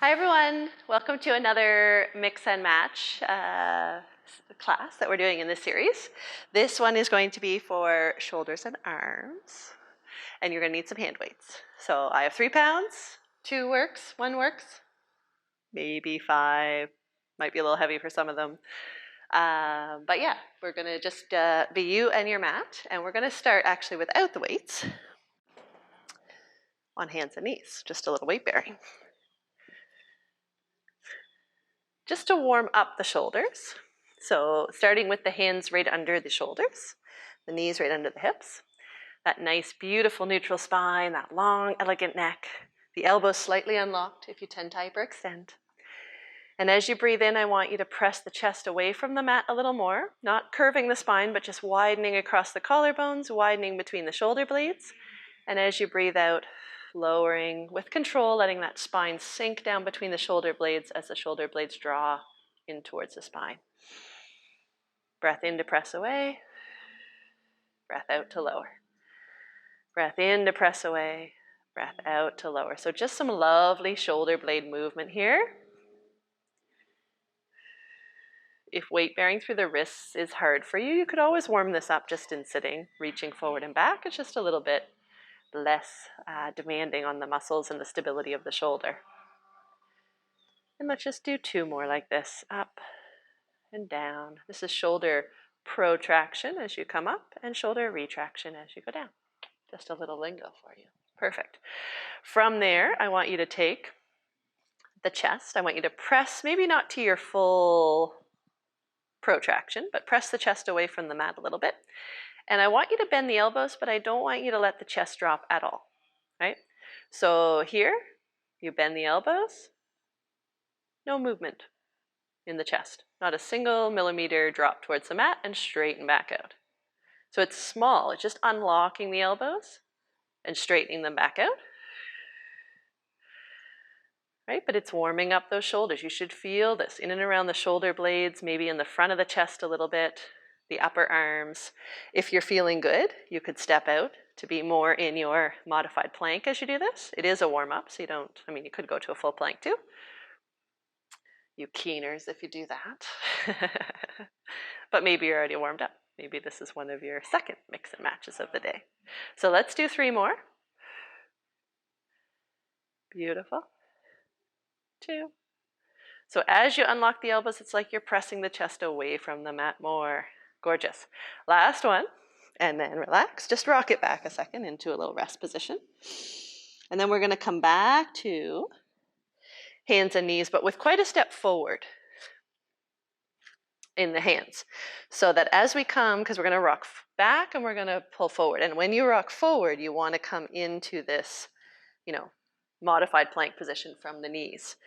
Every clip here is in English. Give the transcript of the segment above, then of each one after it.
Hi everyone, welcome to another mix and match class that we're doing in this series. This one is going to be for shoulders and arms, and you're going to need some hand weights. So I have 3 pounds, 2 works, 1 works, maybe 5, might be a little heavy for some of them. But yeah, we're going to just be you and your mat, and we're going to start actually without the weights on hands and knees, just a little weight bearing. Just to warm up the shoulders. So starting with the hands right under the shoulders, the knees right under the hips, that nice, beautiful neutral spine, that long, elegant neck, the elbows slightly unlocked if you tend to hyperextend. And as you breathe in, I want you to press the chest away from the mat a little more, not curving the spine, but just widening across the collarbones, widening between the shoulder blades. And as you breathe out, lowering with control, letting that spine sink down between the shoulder blades as the shoulder blades draw in towards the spine. Breath in to press away, breath out to lower. Breath in to press away, breath out to lower. So just some lovely shoulder blade movement here. If weight bearing through the wrists is hard for you, you could always warm this up just in sitting, reaching forward and back. It's just a little bit less demanding on the muscles and the stability of the shoulder. And let's just do 2 more like this, up and down. This is shoulder protraction as you come up and shoulder retraction as you go down. Just a little lingo for you. Perfect. From there, I want you to take the chest. I want you to press, maybe not to your full protraction, but press the chest away from the mat a little bit. And I want you to bend the elbows, but I don't want you to let the chest drop at all, right? So here, you bend the elbows, no movement in the chest. Not a single millimeter drop towards the mat and straighten back out. So it's small, it's just unlocking the elbows and straightening them back out. Right, but it's warming up those shoulders. You should feel this in and around the shoulder blades, maybe in the front of the chest a little bit, the upper arms. If you're feeling good, you could step out to be more in your modified plank as you do this. It is a warm-up, so you could go to a full plank too. You keeners if you do that. But maybe you're already warmed up. Maybe this is one of your second mix and matches of the day. So let's do 3 more. Beautiful. 2. So as you unlock the elbows, it's like you're pressing the chest away from the mat more. Gorgeous. Last one, and then relax. Just rock it back a second into a little rest position. And then we're going to come back to hands and knees, but with quite a step forward in the hands. So that as we come, because we're going to rock back and we're going to pull forward. And when you rock forward, you want to come into this, modified plank position from the knees.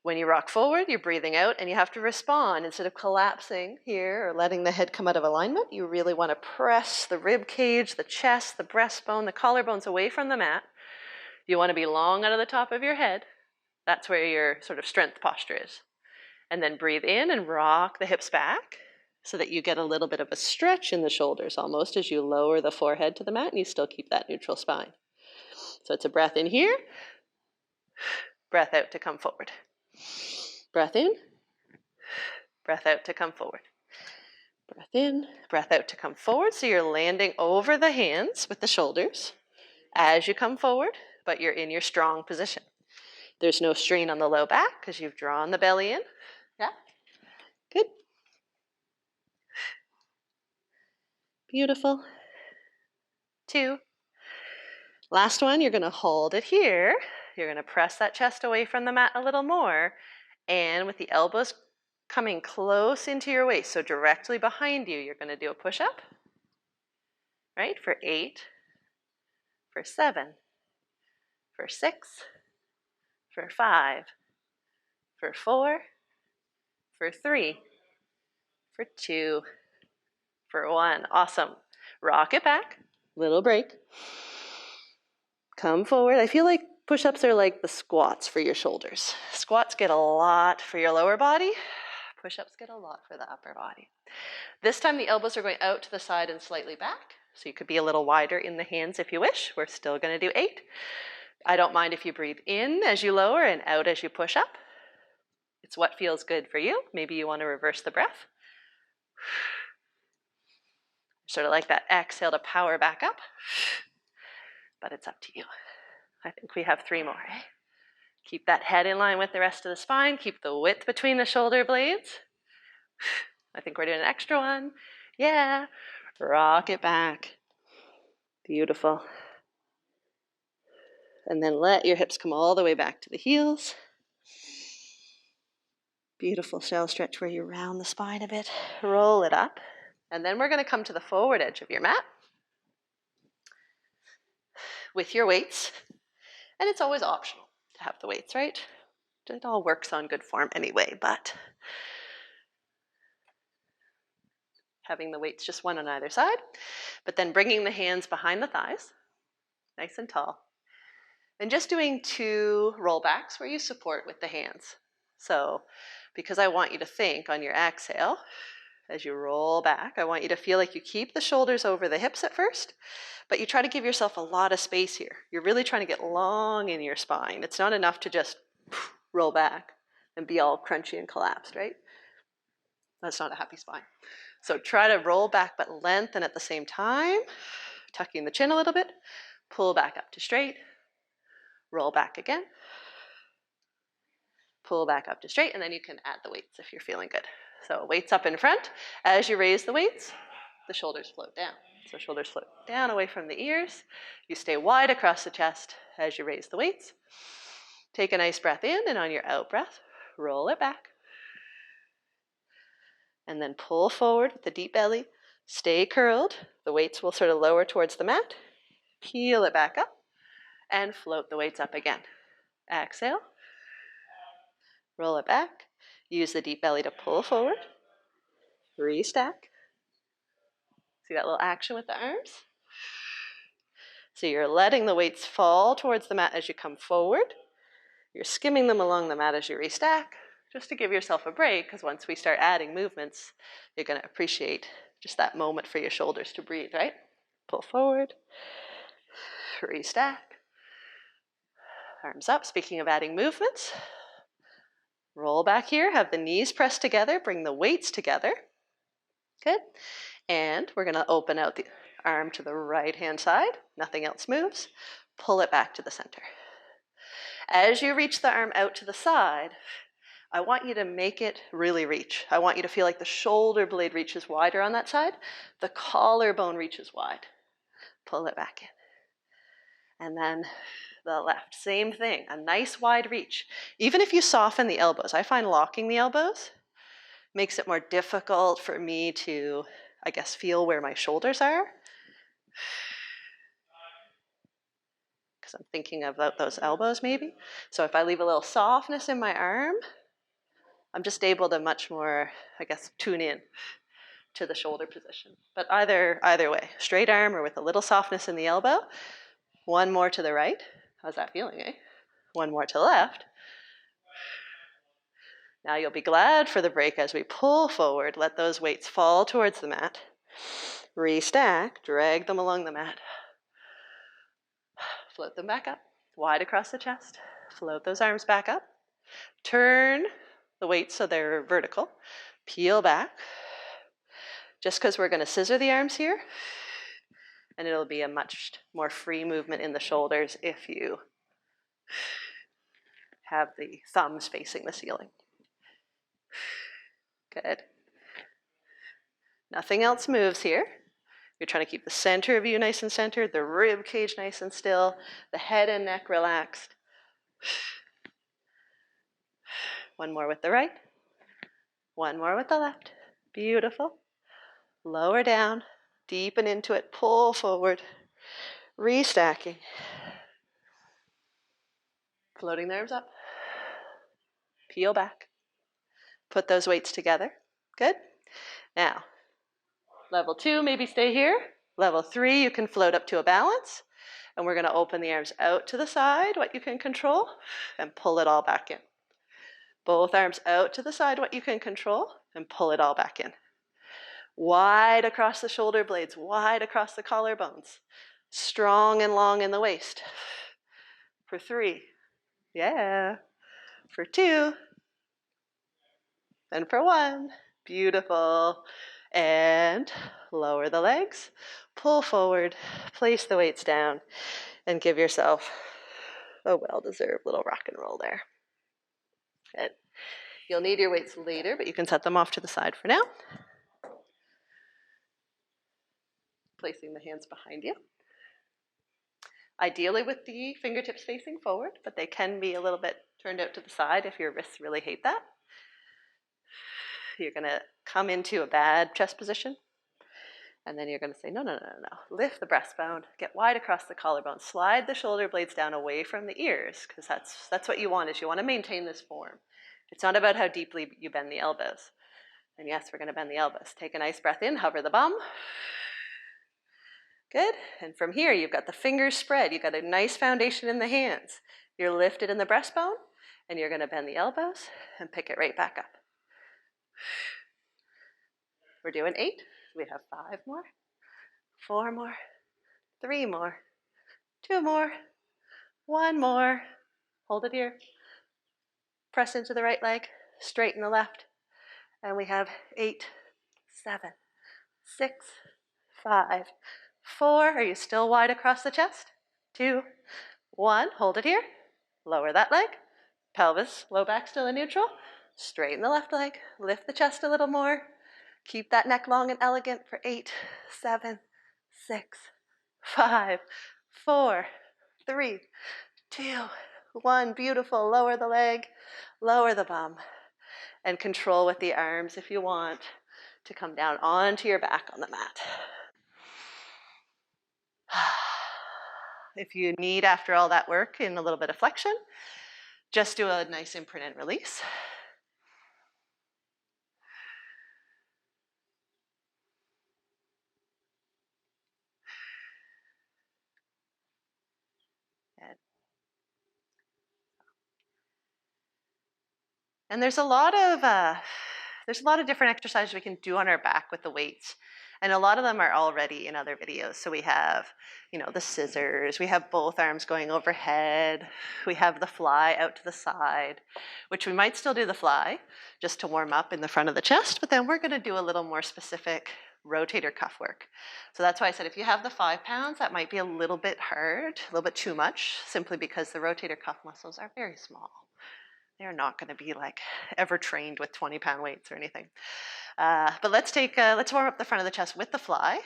When you rock forward, you're breathing out and you have to respond. Instead of collapsing here or letting the head come out of alignment, you really want to press the rib cage, the chest, the breastbone, the collarbones away from the mat. You want to be long out of the top of your head. That's where your sort of strength posture is. And then breathe in and rock the hips back so that you get a little bit of a stretch in the shoulders almost as you lower the forehead to the mat and you still keep that neutral spine. So it's a breath in here, breath out to come forward. Breath in, breath out to come forward. Breath in, breath out to come forward. So you're landing over the hands with the shoulders as you come forward, but you're in your strong position. There's no strain on the low back because you've drawn the belly in. Yeah, good. Beautiful. 2. Last one, you're going to hold it here. You're going to press that chest away from the mat a little more. And with the elbows coming close into your waist, so directly behind you, you're going to do a push-up, right? For 8, for 7, for 6, for 5, for 4, for 3, for 2, for 1. Awesome. Rock it back, little break. Come forward. I feel like push-ups are like the squats for your shoulders. Squats get a lot for your lower body. Push-ups get a lot for the upper body. This time the elbows are going out to the side and slightly back. So you could be a little wider in the hands if you wish. We're still going to do 8. I don't mind if you breathe in as you lower and out as you push up. It's what feels good for you. Maybe you want to reverse the breath. Sort of like that exhale to power back up, but it's up to you. I think we have 3 more, eh? Keep that head in line with the rest of the spine. Keep the width between the shoulder blades. I think we're doing an extra one. Yeah. Rock it back. Beautiful. And then let your hips come all the way back to the heels. Beautiful shell stretch where you round the spine a bit. Roll it up. And then we're going to come to the forward edge of your mat with your weights. And it's always optional to have the weights, right? It all works on good form anyway, but having the weights just one on either side, but then bringing the hands behind the thighs, nice and tall. And just doing 2 rollbacks where you support with the hands. So because I want you to think on your exhale, as you roll back, I want you to feel like you keep the shoulders over the hips at first, but you try to give yourself a lot of space here. You're really trying to get long in your spine. It's not enough to just roll back and be all crunchy and collapsed, right? That's not a happy spine. So try to roll back but lengthen at the same time, tucking the chin a little bit, pull back up to straight, roll back again, pull back up to straight, and then you can add the weights if you're feeling good. So weights up in front. As you raise the weights, the shoulders float down. So shoulders float down away from the ears. You stay wide across the chest as you raise the weights. Take a nice breath in, and on your out breath, roll it back. And then pull forward with the deep belly. Stay curled. The weights will sort of lower towards the mat. Peel it back up and float the weights up again. Exhale. Roll it back. Use the deep belly to pull forward. Restack. See that little action with the arms? So you're letting the weights fall towards the mat as you come forward. You're skimming them along the mat as you restack, just to give yourself a break, because once we start adding movements, you're going to appreciate just that moment for your shoulders to breathe, right? Pull forward. Restack. Arms up. Speaking of adding movements, roll back here, have the knees pressed together, bring the weights together. Good. And we're going to open out the arm to the right-hand side. Nothing else moves. Pull it back to the center. As you reach the arm out to the side, I want you to make it really reach. I want you to feel like the shoulder blade reaches wider on that side. The collarbone reaches wide. Pull it back in. And then the left, same thing, a nice wide reach. Even if you soften the elbows, I find locking the elbows makes it more difficult for me to, I guess, feel where my shoulders are. Because I'm thinking about those elbows maybe. So if I leave a little softness in my arm, I'm just able to much more, I guess, tune in to the shoulder position. But either way, straight arm or with a little softness in the elbow. One more to the right. How's that feeling, eh? One more to the left. Now you'll be glad for the break as we pull forward. Let those weights fall towards the mat. Restack, drag them along the mat. Float them back up, wide across the chest. Float those arms back up. Turn the weights so they're vertical. Peel back. Just because we're going to scissor the arms here, and it'll be a much more free movement in the shoulders if you have the thumbs facing the ceiling. Good. Nothing else moves here. You're trying to keep the center of you nice and centered, the rib cage nice and still, the head and neck relaxed. One more with the right. One more with the left. Beautiful. Lower down, deepen into it, pull forward, restacking. Floating the arms up. Peel back. Put those weights together. Good. Now, level 2, maybe stay here. Level 3, you can float up to a balance. And we're going to open the arms out to the side, what you can control, and pull it all back in. Both arms out to the side, what you can control, and pull it all back in. Wide across the shoulder blades, wide across the collarbones. Strong and long in the waist. For 3. Yeah. For 2. And for 1. Beautiful. And lower the legs, pull forward, place the weights down, and give yourself a well-deserved little rock and roll there. Good. You'll need your weights later, but you can set them off to the side for now. Placing the hands behind you. Ideally with the fingertips facing forward, but they can be a little bit turned out to the side if your wrists really hate that. You're gonna come into a bad chest position, and then you're gonna say, no. Lift the breastbone, get wide across the collarbone, slide the shoulder blades down away from the ears, because that's what you want, is you wanna maintain this form. It's not about how deeply you bend the elbows. And yes, we're gonna bend the elbows. Take a nice breath in, hover the bum. Good, and from here, you've got the fingers spread. You've got a nice foundation in the hands. You're lifted in the breastbone, and you're gonna bend the elbows and pick it right back up. We're doing 8. We have 5 more, 4 more, 3 more, 2 more, 1 more. Hold it here. Press into the right leg, straighten the left. And we have 8, 7, 6, 5, 4. Are you still wide across the chest? 2, 1. Hold it here. Lower that leg. Pelvis, low back still in neutral. Straighten the left leg. Lift the chest a little more. Keep that neck long and elegant for 8, 7, 6, 5, 4, 3, 2, 1. Beautiful. Lower the leg. Lower the bum. And control with the arms if you want to come down onto your back on the mat. If you need, after all that work, in a little bit of flexion, just do a nice imprint and release. And there's a lot of different exercises we can do on our back with the weights. And a lot of them are already in other videos. So we have, the scissors, we have both arms going overhead, we have the fly out to the side, which we might still do the fly just to warm up in the front of the chest, but then we're gonna do a little more specific rotator cuff work. So that's why I said if you have the 5 pounds, that might be a little bit hard, a little bit too much, simply because the rotator cuff muscles are very small. They're not going to be like ever trained with 20-pound weights or anything. But let's warm up the front of the chest with the fly.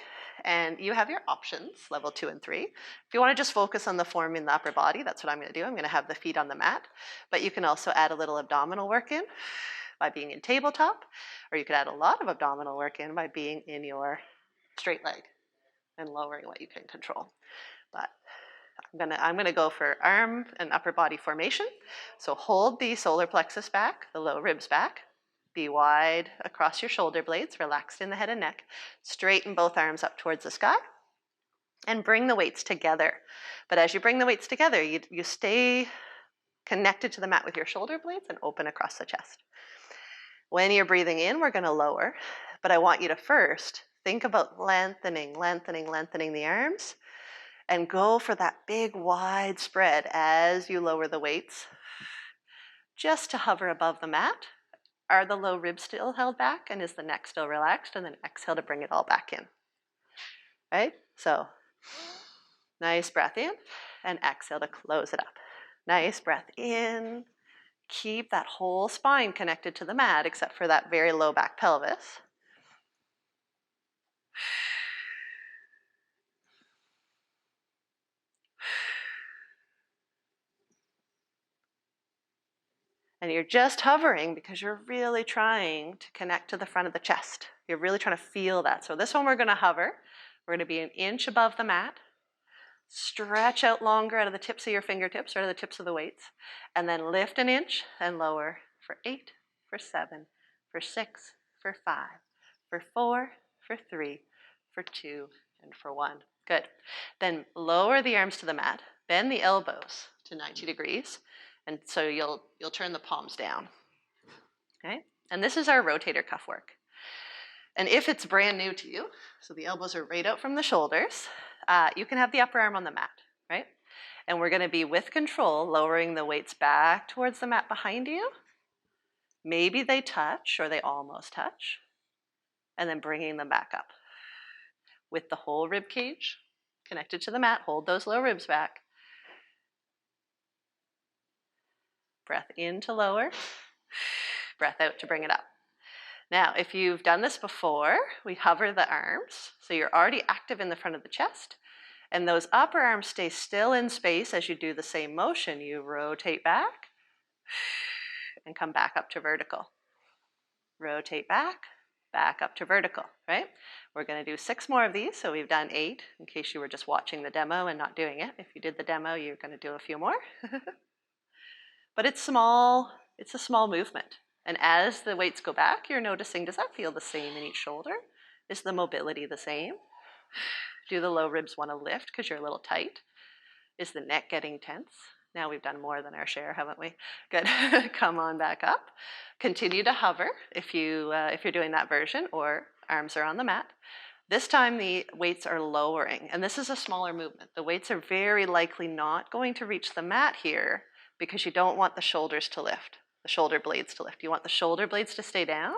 And you have your options, level 2 and 3. If you want to just focus on the form in the upper body, that's what I'm going to do. I'm going to have the feet on the mat. But you can also add a little abdominal work in by being in tabletop, or you could add a lot of abdominal work in by being in your straight leg and lowering what you can control. But I'm gonna go for arm and upper body formation. So hold the solar plexus back, the low ribs back. Be wide across your shoulder blades, relaxed in the head and neck. Straighten both arms up towards the sky. And bring the weights together. But as you bring the weights together, you stay connected to the mat with your shoulder blades and open across the chest. When you're breathing in, we're gonna lower. But I want you to first think about lengthening the arms. And go for that big wide spread as you lower the weights, just to hover above the mat. Are the low ribs still held back, and is the neck still relaxed? And then exhale to bring it all back in. Right? So nice breath in, and exhale to close it up. Nice breath in. Keep that whole spine connected to the mat, except for that very low back pelvis. And you're just hovering because you're really trying to connect to the front of the chest. You're really trying to feel that. So this one we're gonna hover. We're gonna be an inch above the mat. Stretch out longer out of the tips of your fingertips or out of the tips of the weights. And then lift an inch and lower for 8, for 7, for 6, for 5, for 4, for 3, for 2, and for 1. Good. Then lower the arms to the mat. Bend the elbows to 90 degrees. And so you'll turn the palms down, okay? And this is our rotator cuff work. And if it's brand new to you, so the elbows are right out from the shoulders, you can have the upper arm on the mat, right? And we're going to be with control, lowering the weights back towards the mat behind you. Maybe they touch or they almost touch. And then bringing them back up. With the whole rib cage connected to the mat, hold those low ribs back. Breath in to lower. Breath out to bring it up. Now, if you've done this before, we hover the arms. So you're already active in the front of the chest. And those upper arms stay still in space as you do the same motion. You rotate back and come back up to vertical. Rotate back, back up to vertical, right? We're going to do 6 more of these. So we've done 8 in case you were just watching the demo and not doing it. If you did the demo, you're going to do a few more. But it's small. It's a small movement. And as the weights go back, you're noticing, does that feel the same in each shoulder? Is the mobility the same? Do the low ribs want to lift because you're a little tight? Is the neck getting tense? Now we've done more than our share, haven't we? Good. Come on back up. Continue to hover if you're doing that version, or arms are on the mat. This time the weights are lowering, and this is a smaller movement. The weights are very likely not going to reach the mat here because you don't want the shoulders to lift, the shoulder blades to lift. You want the shoulder blades to stay down.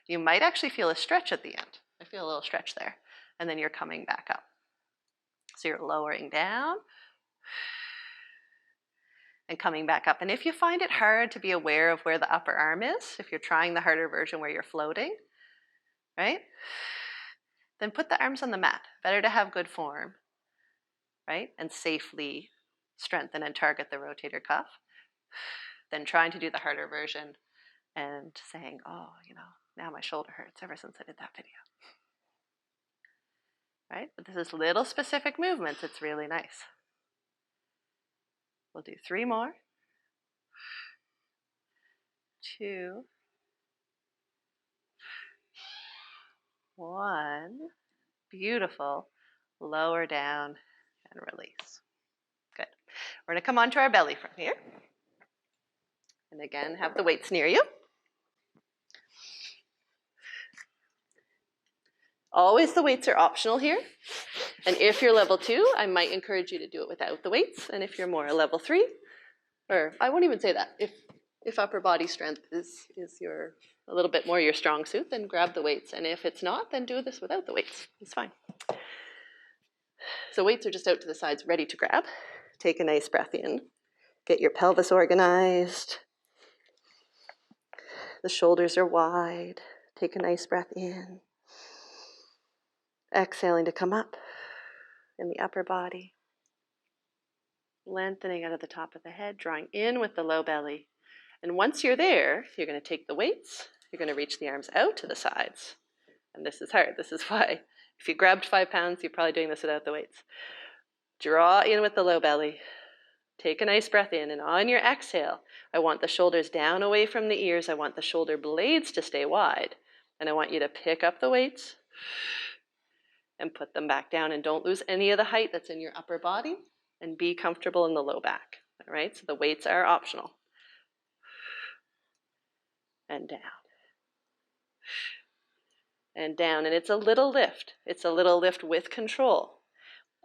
You might actually feel a stretch at the end. I feel a little stretch there. And then you're coming back up. So you're lowering down and coming back up. And if you find it hard to be aware of where the upper arm is, if you're trying the harder version where you're floating, right? Then put the arms on the mat. Better to have good form, right? And safely strengthen and target the rotator cuff than trying to do the harder version and saying, oh, now my shoulder hurts ever since I did that video. Right? But this is little specific movements. It's really nice. We'll do 3 more. 2, 1. Beautiful. Lower down and release. Good. We're going to come onto our belly from here. And again, have the weights near you. Always the weights are optional here. And if you're level 2, I might encourage you to do it without the weights. And if you're more a level 3, or I won't even say that. If upper body strength is a little bit more your strong suit, then grab the weights. And if it's not, then do this without the weights. It's fine. So weights are just out to the sides, ready to grab. Take a nice breath in. Get your pelvis organized. The shoulders are wide. Take a nice breath in. Exhaling to come up in the upper body. Lengthening out of the top of the head, drawing in with the low belly. And once you're there, you're going to take the weights. You're going to reach the arms out to the sides. And this is hard. This is why if you grabbed 5 pounds, you're probably doing this without the weights. Draw in with the low belly. Take a nice breath in, and on your exhale, I want the shoulders down away from the ears. I want the shoulder blades to stay wide. And I want you to pick up the weights and put them back down. And don't lose any of the height that's in your upper body, and be comfortable in the low back. All right, so the weights are optional. And down. And down, and it's a little lift. It's a little lift with control.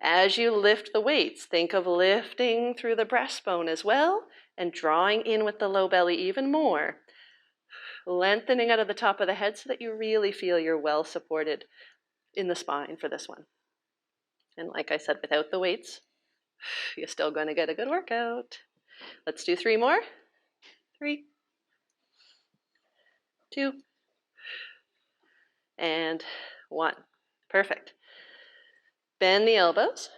As you lift the weights, think of lifting through the breastbone as well, and drawing in with the low belly even more. Lengthening out of the top of the head so that you really feel you're well supported in the spine for this one. And like I said, without the weights, you're still going to get a good workout. Let's do 3 more. 3, 2, and 1. Perfect. Bend the elbows.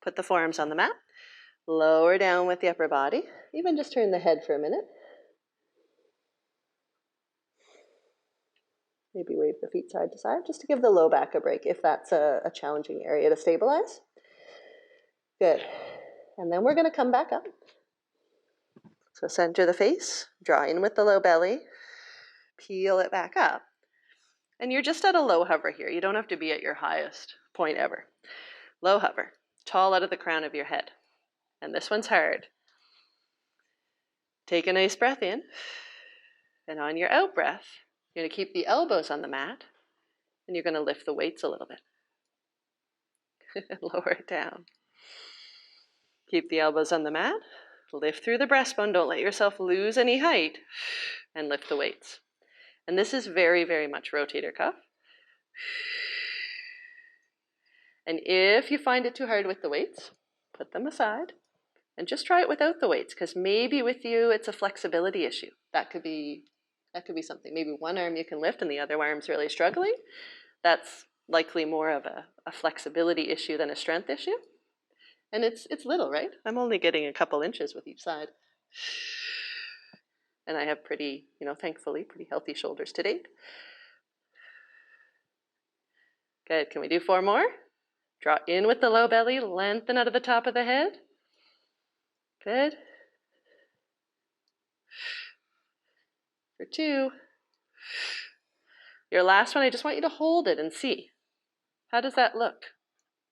Put the forearms on the mat. Lower down with the upper body. Even just turn the head for a minute. Maybe wave the feet side to side just to give the low back a break if that's a challenging area to stabilize. Good. And then we're going to come back up. So center the face, draw in with the low belly, peel it back up. And you're just at a low hover here. You don't have to be at your highest point ever. Low hover, tall out of the crown of your head. And this one's hard. Take a nice breath in. And on your out breath, you're going to keep the elbows on the mat. And you're going to lift the weights a little bit. Lower it down. Keep the elbows on the mat. Lift through the breastbone. Don't let yourself lose any height. And lift the weights. And this is very, very much rotator cuff. And if you find it too hard with the weights, put them aside and just try it without the weights, because maybe with you it's a flexibility issue. That could be something. Maybe one arm you can lift and the other arm's really struggling. That's likely more of a flexibility issue than a strength issue. And it's little, right? I'm only getting a couple inches with each side. And I have pretty, thankfully, pretty healthy shoulders to date. Good. Can we do 4 more? Draw in with the low belly, lengthen out of the top of the head. Good. For 2. Your last one, I just want you to hold it and see. How does that look?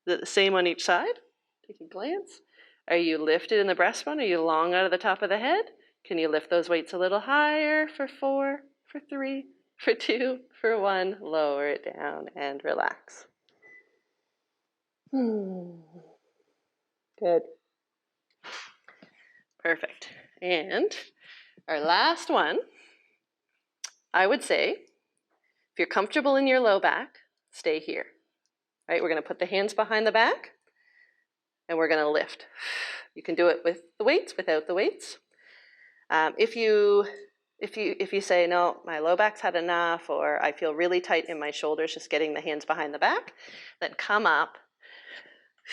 Is it the same on each side? Take a glance. Are you lifted in the breastbone? Are you long out of the top of the head? Can you lift those weights a little higher for 4, for 3, for 2, for 1? Lower it down and relax. Good. Perfect. And our last one, I would say, if you're comfortable in your low back, stay here. Right? We're going to put the hands behind the back, and we're going to lift. You can do it with the weights, without the weights. If you say, no, my low back's had enough, or I feel really tight in my shoulders just getting the hands behind the back, then come up,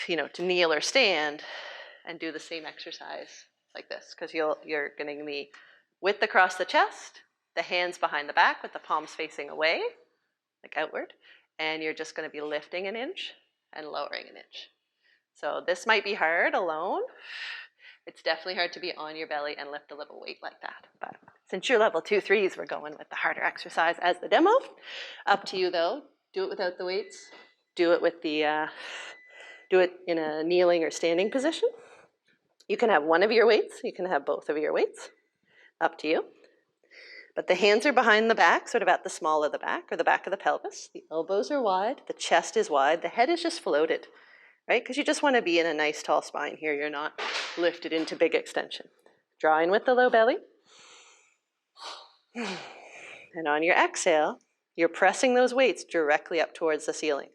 to kneel or stand and do the same exercise like this, because you're getting the width across the chest, the hands behind the back with the palms facing away, like outward, and you're just going to be lifting an inch and lowering an inch. So this might be hard alone. It's definitely hard to be on your belly and lift a little weight like that. But since you're level 2, 3s, we're going with the harder exercise as the demo. Up to you though. Do it without the weights. Do it with do it in a kneeling or standing position. You can have one of your weights. You can have both of your weights. Up to you. But the hands are behind the back, sort of at the small of the back or the back of the pelvis. The elbows are wide. The chest is wide. The head is just floated. Right? Because you just want to be in a nice tall spine here. You're not lifted into big extension. Draw in with the low belly. And on your exhale, you're pressing those weights directly up towards the ceiling.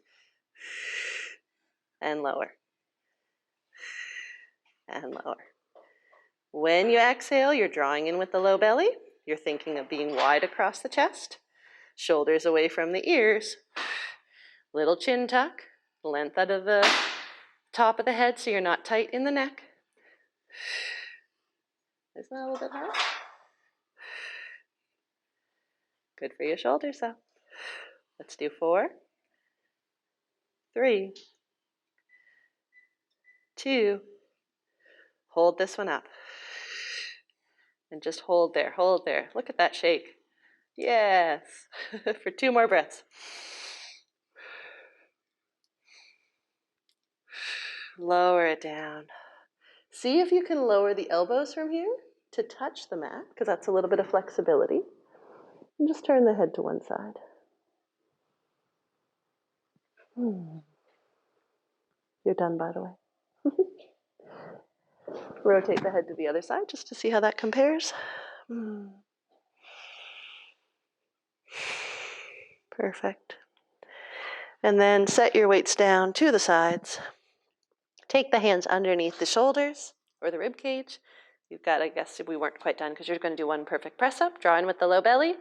And lower. And lower. When you exhale, you're drawing in with the low belly. You're thinking of being wide across the chest. Shoulders away from the ears. Little chin tuck. Length out of the top of the head so you're not tight in the neck. Isn't that a little bit hard? Good for your shoulders though. Let's do 4, 3, 2. Hold this one up. And just hold there, hold there. Look at that shake. Yes. For 2 more breaths. Lower it down. See if you can lower the elbows from here to touch the mat, because that's a little bit of flexibility. And just turn the head to one side. You're done, by the way. Rotate the head to the other side just to see how that compares. Perfect. And then set your weights down to the sides. Take the hands underneath the shoulders or the rib cage. You've got, I guess we weren't quite done because you're going to do one perfect press up. Draw in with the low belly.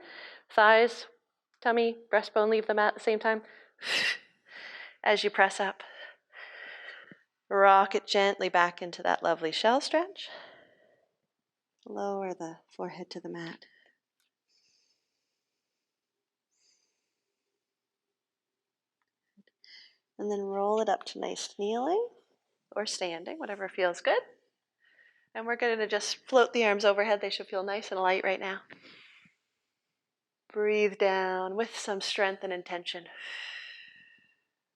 Thighs, tummy, breastbone, leave them at the same time. As you press up. Rock it gently back into that lovely shell stretch. Lower the forehead to the mat. And then roll it up to nice kneeling or standing, whatever feels good. And we're going to just float the arms overhead. They should feel nice and light right now. Breathe down with some strength and intention.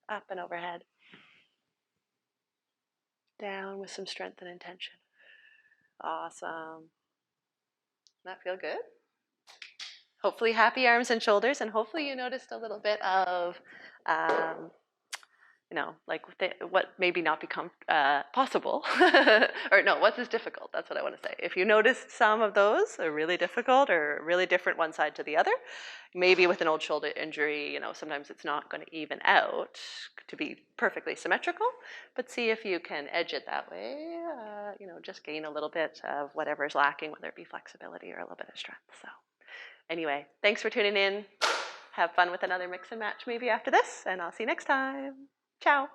Up and overhead. Down with some strength and intention. Awesome. Does that feel good? Hopefully happy arms and shoulders, and hopefully you noticed a little bit of like what maybe not become possible, or no, what's is difficult. That's what I want to say. If you noticed some of those are really difficult or really different one side to the other, maybe with an old shoulder injury, sometimes it's not going to even out to be perfectly symmetrical, but see if you can edge it that way, just gain a little bit of whatever's lacking, whether it be flexibility or a little bit of strength. So anyway, thanks for tuning in. Have fun with another mix and match maybe after this, and I'll see you next time. Ciao.